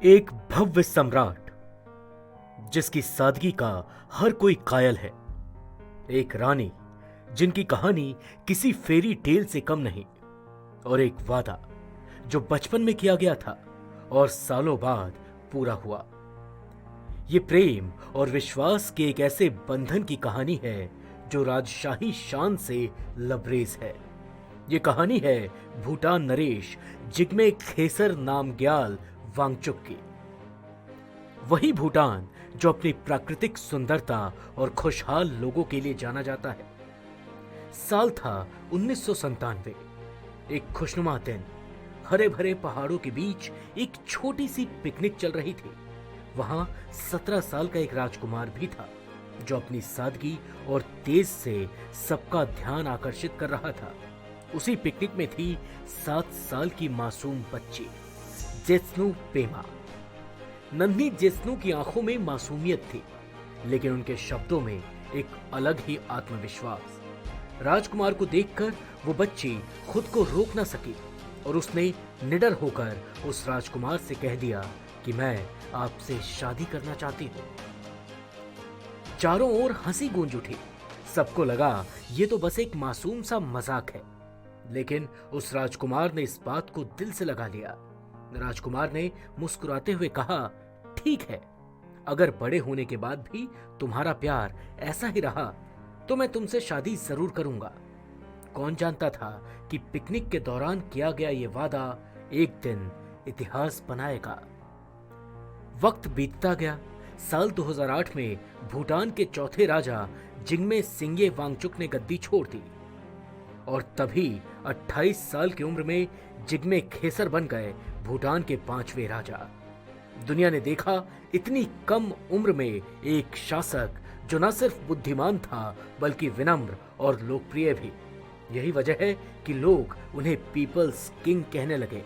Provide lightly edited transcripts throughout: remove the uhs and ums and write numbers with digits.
एक भव्य सम्राट जिसकी सादगी का हर कोई कायल है। एक रानी जिनकी कहानी किसी फेरी टेल से कम नहीं। और एक वादा जो बचपन में किया गया था और सालों बाद पूरा हुआ। ये प्रेम और विश्वास के एक ऐसे बंधन की कहानी है जो राजशाही शान से लबरेज है। ये कहानी है भूटान नरेश जिग्मे खेसर नामग्याल वांगचुक की। वही भूटान जो अपनी प्राकृतिक सुंदरता और खुशहाल लोगों के लिए जाना जाता है। साल था 1997। एक खुशनुमा दिन हरे भरे पहाड़ों के बीच एक छोटी सी पिकनिक चल रही थी। वहां 17 साल का एक राजकुमार भी था जो अपनी सादगी और तेज से सबका ध्यान आकर्षित कर रहा था। उसी पिकनिक में थी 7 साल की मासूम बच्ची जेस्नु पेमा। नन्ही जेस्नु की आंखों में मासूमियत थी, लेकिन उनके शब्दों में एक अलग ही आत्मविश्वास। राजकुमार को देखकर वो बच्ची खुद को रोक न सकी और उसने निडर होकर उस राजकुमार से कह दिया कि मैं आपसे शादी करना चाहती हूँ। चारों ओर हंसी गूंज उठी। सबको लगा ये तो बस एक मासूम सा मजाक है, लेकिन उस राजकुमार ने इस बात को दिल से लगा लिया। राजकुमार ने मुस्कुराते हुए कहा, ठीक है, अगर बड़े होने के बाद भी तुम्हारा प्यार ऐसा ही रहा तो मैं तुमसे शादी जरूर करूंगा। कौन जानता था कि पिकनिक के दौरान किया गया ये वादा एक दिन इतिहास बनाएगा। वक्त बीतता गया। साल 2008 में भूटान के चौथे राजा जिग्मे सिंगे वांगचुक ने गद्दी छोड़ दी और तभी 28 साल की उम्र में जिग्मे खेसर बन गए भूटान के 5वें राजा। दुनिया ने देखा इतनी कम उम्र में एक शासक जो न सिर्फ बुद्धिमान था बल्कि विनम्र और लोकप्रिय भी। यही वजह है कि लोग उन्हें पीपल्स किंग कहने लगे।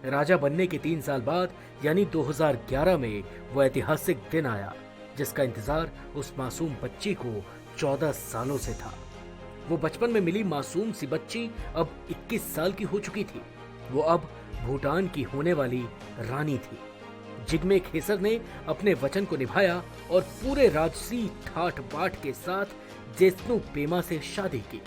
राजा बनने के 3 साल बाद यानी 2011 में वो ऐतिहासिक दिन आया जिसका इंतजार उस मासूम बच्ची को 14 सालों से था। वो बचपन में मिली मासूम सी बच्ची अब 21 साल की हो चुकी थी। वो अब भूटान की होने वाली रानी थी। जिग्मे खेसर ने अपने वचन को निभाया और पूरे राजसी ठाठ बाट के साथ जेस्नु पेमा से शादी की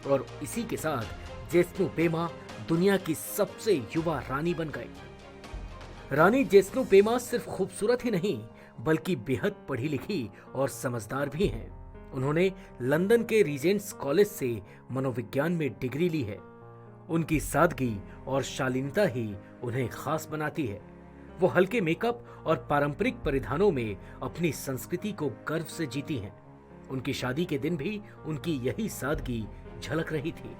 और इसी के साथ जेस्नु पेमा दुनिया की सबसे युवा रानी बन गई। रानी जेस्नु पेमा सिर्फ खूबसूरत ही नहीं बल्कि बेहद पढ़ी लिखी और समझदार भी हैं। उन्होंने लंदन के रीजेंट्स कॉलेज से मनोविज्ञान में डिग्री ली है। उनकी सादगी और शालीनता ही उन्हें खास बनाती है। वो हल्के मेकअप और पारंपरिक परिधानों में अपनी संस्कृति को गर्व से जीती हैं। उनकी शादी के दिन भी उनकी यही सादगी झलक रही थी।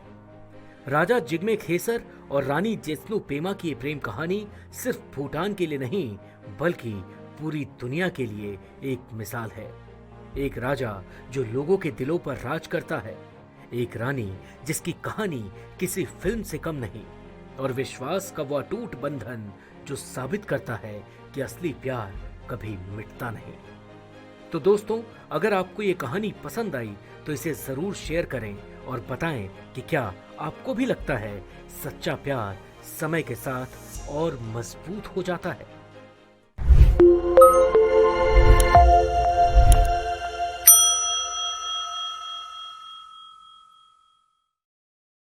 राजा जिग्मे खेसर और रानी जेस्नु पेमा की ये प्रेम कहानी सिर्फ भूटान के लिए नहीं बल्कि पूरी दुनिया के लिए एक मिसाल है। एक राजा जो लोगों के दिलों पर राज करता है, एक रानी जिसकी कहानी किसी फिल्म से कम नहीं, और विश्वास का वो अटूट बंधन जो साबित करता है कि असली प्यार कभी मिटता नहीं। तो दोस्तों, अगर आपको ये कहानी पसंद आई तो इसे जरूर शेयर करें और बताएं कि क्या आपको भी लगता है सच्चा प्यार समय के साथ और मजबूत हो जाता है।